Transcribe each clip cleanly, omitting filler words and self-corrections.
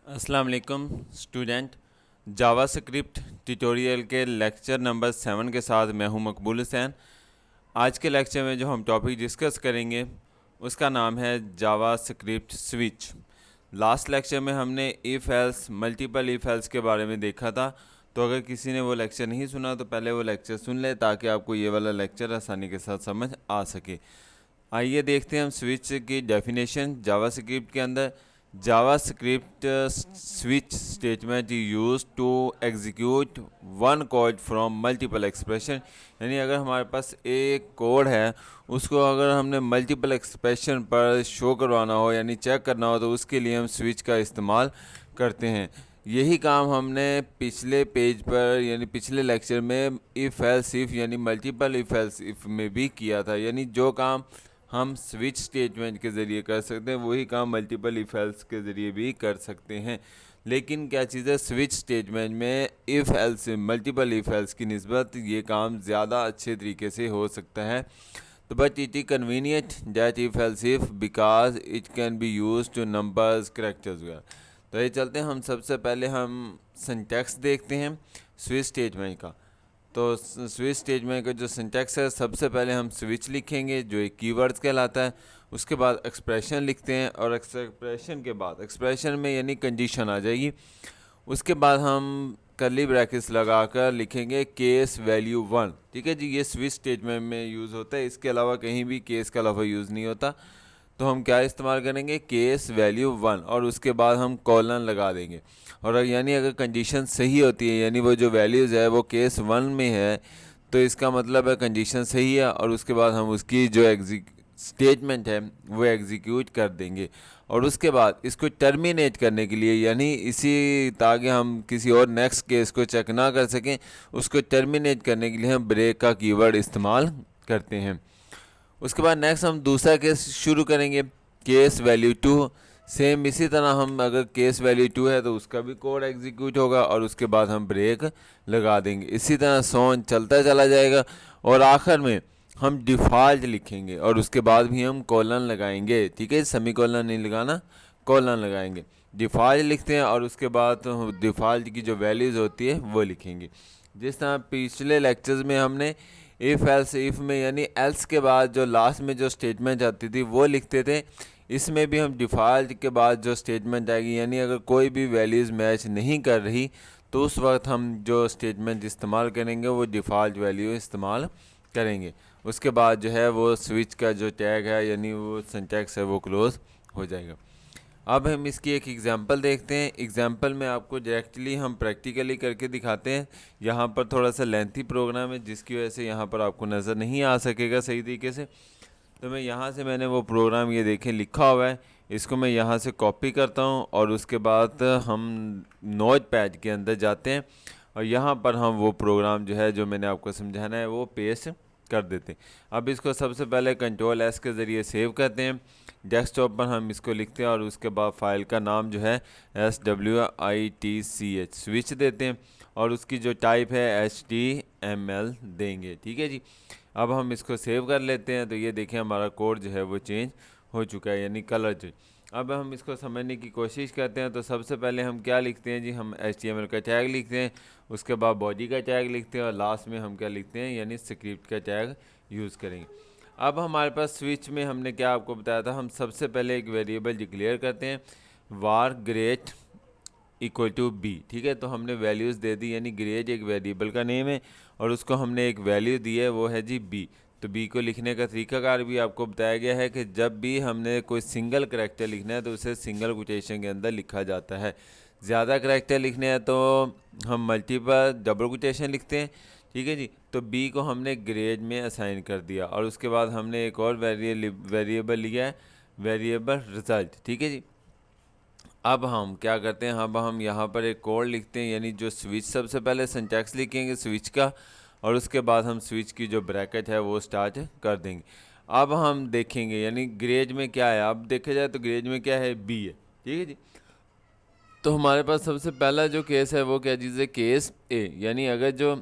अस्सलाम वालेकुम student. JavaScript tutorial के लेक्चर नंबर 7 के साथ मैं हूं मकबूल हुसैन। आज के लेक्चर में जो हम टॉपिक डिस्कस करेंगे उसका नाम है जावास्क्रिप्ट स्विच। लास्ट लेक्चर में हमने if else multiple if else के बारे में देखा था, तो अगर किसी ने वो लेक्चर नहीं सुना तो पहले वो लेक्चर सुन ले ताकि आपको ये वाला लेक्चर आसानी के साथ समझ आ सके। आइए देखते हैं हम स्विच की डेफिनेशन जावास्क्रिप्ट के अंदर। JavaScript switch statement use to execute one code from multiple expression, यानी अगर हमारे पास एक कोड है उसको अगर हमने मल्टीपल एक्सप्रेशन पर शो करवाना हो यानी चेक करना हो तो उसके लिए हम स्विच का इस्तेमाल करते हैं। यही काम हमने पिछले पेज पर यानी पिछले लेक्चर में इफ़ एल्स इफ़ यानी मल्टीपल इफ़ एल्स इफ़ में भी किया था। यानी जो काम हम स्विच स्टेटमेंट के ज़रिए कर सकते हैं वही काम मल्टीपल इफ़ एल्स के ज़रिए भी कर सकते हैं। लेकिन क्या चीज़ है, स्विच स्टेटमेंट में if else multiple if else की निस्बत ये काम ज़्यादा अच्छे तरीके से हो सकता है। तो but it is convenient that if else if because it can be use two numbers characters वगैरह। तो ये चलते हैं, हम सबसे पहले हम सिंटैक्स देखते हैं स्विच स्टेटमेंट का। तो स्विच स्टेटमेंट का जो सिंटैक्स है, सबसे पहले हम स्विच लिखेंगे जो एक कीवर्ड्स कहलाता है। उसके बाद एक्सप्रेशन लिखते हैं और एक्सप्रेशन के बाद एक्सप्रेशन में यानी कंडीशन आ जाएगी। उसके बाद हम कर्ली ब्रैकेट्स लगाकर लिखेंगे केस वैल्यू 1। ठीक है जी, ये स्विच स्टेटमेंट में यूज़ होता है, इसके अलावा कहीं भी केस का लफ्ज़ यूज़ नहीं होता। तो हम क्या इस्तेमाल करेंगे, केस वैल्यू 1, और उसके बाद हम कॉलन लगा देंगे। और यानी अगर कंडीशन सही होती है यानी वो जो वैल्यूज़ है वो केस 1 में है तो इसका मतलब है कंडीशन सही है, और उसके बाद हम उसकी जो स्टेटमेंट है वो एग्जीक्यूट कर देंगे। और उसके बाद इसको टर्मिनेट करने के लिए यानी इसी ताकि हम किसी और नेक्स्ट केस को चेक ना कर सकें, उसको टर्मिनेट करने के लिए हम ब्रेक का कीवर्ड इस्तेमाल करते हैं। उसके बाद नेक्स्ट हम दूसरा केस शुरू करेंगे, केस वैल्यू 2। सेम इसी तरह हम अगर केस वैल्यू 2 है तो उसका भी कोड एग्जीक्यूट होगा और उसके बाद हम ब्रेक लगा देंगे। इसी तरह सोन चलता चला जाएगा और आखिर में हम डिफ़ॉल्ट लिखेंगे और उसके बाद भी हम कॉलन लगाएंगे। ठीक है, सेमी कॉलन नहीं लगाना, कॉलन लगाएंगे। डिफ़ॉल्ट लिखते हैं और उसके बाद डिफ़ॉल्ट की जो वैल्यूज़ होती है वो लिखेंगे। जिस तरह पिछले लेक्चर्स में हमने इफ़ एल्स इफ़ में यानी एल्स के बाद जो लास्ट में जो स्टेटमेंट आती थी वो लिखते थे, इसमें भी हम डिफ़ॉल्ट के बाद जो स्टेटमेंट आएगी यानी अगर कोई भी वैल्यूज़ मैच नहीं कर रही तो उस वक्त हम जो स्टेटमेंट इस्तेमाल करेंगे वो डिफ़ॉल्ट वैल्यू इस्तेमाल करेंगे। उसके बाद जो है वो स्विच का जो टैग है यानी वो सिंटैक्स है वो क्लोज हो जाएगा। अब हम इसकी एक एग्जांपल देखते हैं। एग्जांपल में आपको डायरेक्टली हम प्रैक्टिकली करके दिखाते हैं। यहाँ पर थोड़ा सा लेंथी प्रोग्राम है जिसकी वजह से यहाँ पर आपको नज़र नहीं आ सकेगा सही तरीके से। तो मैं यहाँ से मैंने वो प्रोग्राम ये देखें लिखा हुआ है, इसको मैं यहाँ से कॉपी करता हूँ और उसके बाद हम नोटपैड के अंदर जाते हैं और यहाँ पर हम वो प्रोग्राम जो है जो मैंने आपको समझाना है वो पेस्ट कर देते हैं। अब इसको सबसे पहले कंट्रोल एस के ज़रिए सेव करते हैं। डेस्कटॉप पर हम इसको लिखते हैं और उसके बाद फाइल का नाम जो है SWITCH स्विच देते हैं और उसकी जो टाइप है HTML देंगे। ठीक है जी, अब हम इसको सेव कर लेते हैं। तो ये देखें हमारा कोड जो है वो चेंज हो चुका है यानी कलर जो। अब हम इसको समझने की कोशिश करते हैं। तो सबसे पहले हम क्या लिखते हैं जी, हम HTML का टैग लिखते हैं, उसके बाद बॉडी का टैग लिखते हैं और लास्ट में हम क्या लिखते हैं यानी स्क्रिप्ट का टैग यूज़ करेंगे। अब हमारे पास स्विच में हमने क्या आपको बताया था, हम सबसे पहले एक वेरिएबल डिक्लेयर करते हैं var great equal to B. ठीक है, तो हमने वैल्यूज़ दे दी यानी ग्रेड एक वेरिएबल का नेम है और उसको हमने एक वैल्यू दी है वो है जी बी। तो बी को लिखने का तरीकाकार भी आपको बताया गया है कि जब भी हमने कोई सिंगल करैक्टर लिखना है तो उसे सिंगल कोटेशन के अंदर लिखा जाता है। ज़्यादा करैक्टर लिखने हैं तो हम मल्टीपल डबल कोटेशन लिखते हैं। ठीक है जी, तो बी को हमने ग्रेड में असाइन कर दिया और उसके बाद हमने एक और वेरिएबल लिया है, वेरिएबल रिज़ल्ट। ठीक है जी, अब हम क्या करते हैं, अब हम यहाँ पर एक कोड लिखते हैं यानी जो स्विच सबसे पहले सिंटैक्स लिखेंगे स्विच का और उसके बाद हम स्विच की जो ब्रैकेट है वो स्टार्ट कर देंगे। अब हम देखेंगे यानी ग्रेड में क्या है, अब देखा जाए तो ग्रेड में क्या है, बी है। ठीक है जी, तो हमारे पास सबसे पहला जो केस है वो क्या चीज़ है, केस ए। यानी अगर जो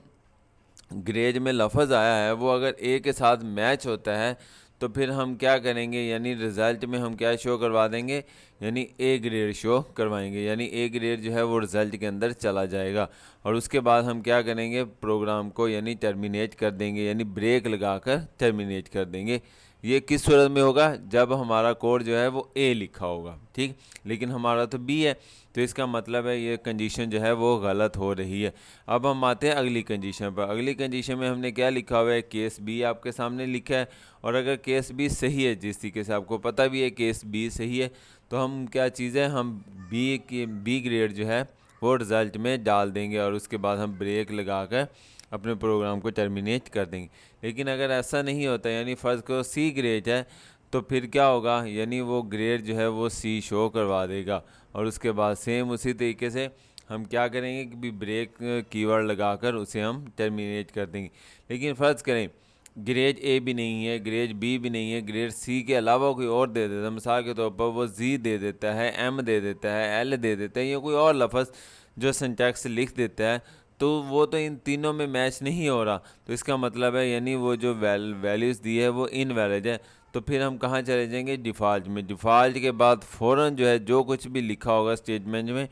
ग्रेड में लफ्ज़ आया है वो अगर ए के साथ मैच होता है तो फिर हम क्या करेंगे, यानी रिज़ल्ट में हम क्या शो करवा देंगे, यानी ए ग्रेड शो करवाएंगे, यानी ए ग्रेड जो है वो रिज़ल्ट के अंदर चला जाएगा। और उसके बाद हम क्या करेंगे, प्रोग्राम को यानी टर्मिनेट कर देंगे, यानी ब्रेक लगाकर टर्मिनेट कर देंगे। ये किस सूरत में होगा, जब हमारा कोड जो है वो ए लिखा होगा, ठीक, लेकिन हमारा तो बी है, तो इसका मतलब है ये कंडीशन जो है वो गलत हो रही है। अब हम आते हैं अगली कंडीशन पर। अगली कंडीशन में हमने क्या लिखा हुआ है, केस बी आपके सामने लिखा है, और अगर केस बी सही है, जिस तरीके से आपको पता भी है केस बी सही है, तो हम क्या चीज़ है, हम बी ग्रेड जो है वो रिज़ल्ट में डाल देंगे, और उसके बाद हम ब्रेक लगा कर अपने प्रोग्राम को टर्मिनेट कर देंगे। लेकिन अगर ऐसा नहीं होता, यानी फ़र्ज़ को सी ग्रेड है, तो फिर क्या होगा, यानी वो ग्रेड जो है वो सी शो करवा देगा, और उसके बाद सेम उसी तरीके से हम क्या करेंगे कि भी ब्रेक कीवर्ड लगाकर उसे हम टर्मिनेट कर देंगे। लेकिन फ़र्ज़ करें ग्रेड ए भी नहीं है, ग्रेड बी भी नहीं है, ग्रेड सी के अलावा कोई और दे देता है, मिसाल के तौर पर वो जी दे देता है, एम दे देता है, एल दे देता है, या कोई और लफ्ज़ जो सिंटैक्स लिख देता है, तो वो तो इन तीनों में मैच नहीं हो रहा, तो इसका मतलब है यानी वो जो वैल्यूज़ दी है वो इनवैलिड है। तो फिर हम कहाँ चले जाएंगे, डिफ़ॉल्ट में। डिफ़ॉल्ट के बाद फ़ौरन जो है जो कुछ भी लिखा होगा स्टेटमेंट में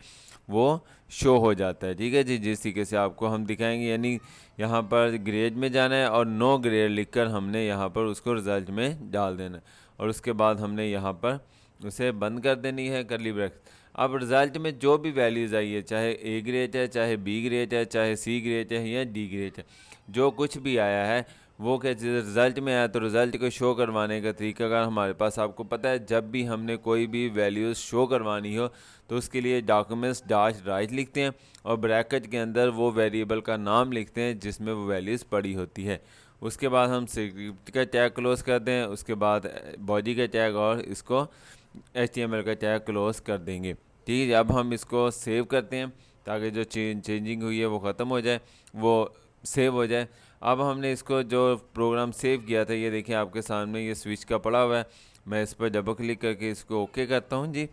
वो शो हो जाता है, ठीक है जी। जिस तरीके से आपको हम दिखाएंगे, यानी यहाँ पर ग्रेड में जाना है और नो ग्रेड लिखकर हमने यहाँ पर उसको रिज़ल्ट में डाल देना है, और उसके बाद हमने यहाँ पर उसे बंद कर देनी है करली ब्रैकेट। अब रिज़ल्ट में जो भी वैल्यूज़ आई है, चाहे ए ग्रेड है, चाहे बी ग्रेड है, चाहे सी ग्रेड है या डी ग्रेड है, जो कुछ भी आया है वो क्या रिज़ल्ट में आया, तो रिज़ल्ट को शो करवाने का तरीका अगर हमारे पास आपको पता है, जब भी हमने कोई भी वैल्यूज़ शो करवानी हो तो उसके लिए डॉक्यूमेंट्स डैश राइट लिखते हैं और ब्रैकेट के अंदर वो वेरिएबल का नाम लिखते हैं जिसमें वो वैल्यूज़ पड़ी होती है। उसके बाद हम स्क्रिप्ट का टैग क्लोज़ कर दें, उसके बाद बॉडी का टैग और इसको HTML का टैग क्लोज़ कर देंगे, ठीक है। अब हम इसको सेव करते हैं ताकि जो चेंजिंग हुई है वो ख़त्म हो जाए, वो सेव हो जाए। अब हमने इसको जो प्रोग्राम सेव किया था, ये देखिए आपके सामने ये स्विच का पड़ा हुआ है, मैं इस पर डबल क्लिक करके इसको ओके करता हूँ जी।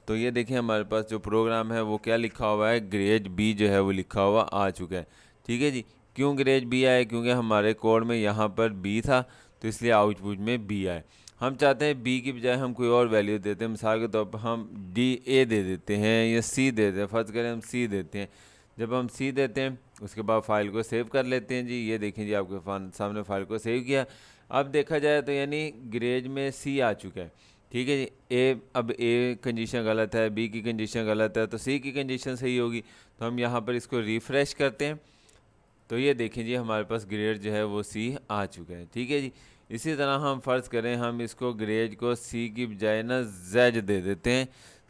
तो ये देखिए हमारे पास जो प्रोग्राम है वो क्या लिखा हुआ है, ग्रेड बी जो है वो लिखा हुआ आ चुका है, ठीक है जी। क्यों ग्रेड बी आया, क्योंकि हमारे कोड में यहाँ पर बी था, तो इसलिए आउटपुट में बी आए। हम चाहते हैं बी की बजाय हम कोई और वैल्यू देते हैं, मिसाल के तौर पर हम डी ए दे देते हैं या सी दे देते हैं, फ़र्ज़ करें हम सी देते हैं। जब हम सी देते हैं उसके बाद फ़ाइल को सेव कर लेते हैं जी। ये देखें जी आपके सामने फ़ाइल को सेव किया। अब देखा जाए तो यानी ग्रेड में सी आ चुका है, ठीक है जी। अब ए कंडीशन गलत है, बी की कंडीशन गलत है, तो सी की कंडीशन सही होगी। तो हम यहाँ पर इसको रिफ़्रेश करते हैं, तो ये देखें जी हमारे पास ग्रेड जो है वो सी आ चुका है, ठीक है जी। इसी तरह हम फ़र्ज़ करें हम इसको ग्रेड को सी की बजाय ना जेड दे देते हैं,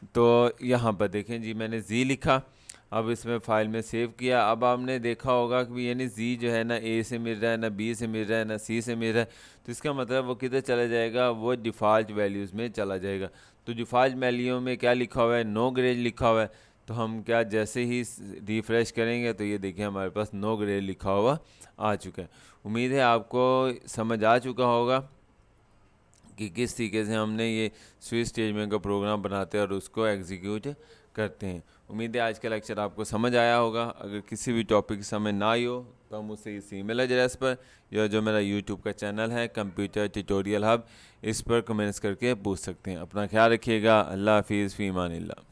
तो यहाँ पर देखें जी मैंने जी लिखा, अब इसमें फ़ाइल में सेव किया। अब आपने देखा होगा कि यानी जी जो है ना ए से मिल रहा है, ना बी से मिल रहा है, ना सी से मिल रहा है, तो इसका मतलब वो किधर चला जाएगा, वो डिफ़ॉल्ट वैल्यूज़ में चला जाएगा। तो डिफ़ॉल्ट वैल्यू में क्या लिखा हुआ है, नो ग्रेड लिखा हुआ है, तो हम क्या जैसे ही रिफ़्रेश करेंगे तो ये देखिए हमारे पास नो ग्रेड लिखा हुआ आ चुका है। उम्मीद है आपको समझ आ चुका होगा कि किस तरीके से हमने ये स्विच स्टेटमेंट का प्रोग्राम बनाते हैं और उसको एग्जीक्यूट करते हैं। उम्मीद है आज का लेक्चर आपको समझ आया होगा। अगर किसी भी टॉपिक समझ ना आई हो तो हम मुझसे इस ईमेल एड्रेस पर या जो मेरा यूट्यूब का चैनल है कंप्यूटर ट्यूटोरियल हब, इस पर कमेंट्स करके पूछ सकते हैं। अपना ख्याल रखिएगा। अल्लाह हाफिज़, फ़ी अमानिल्लाह।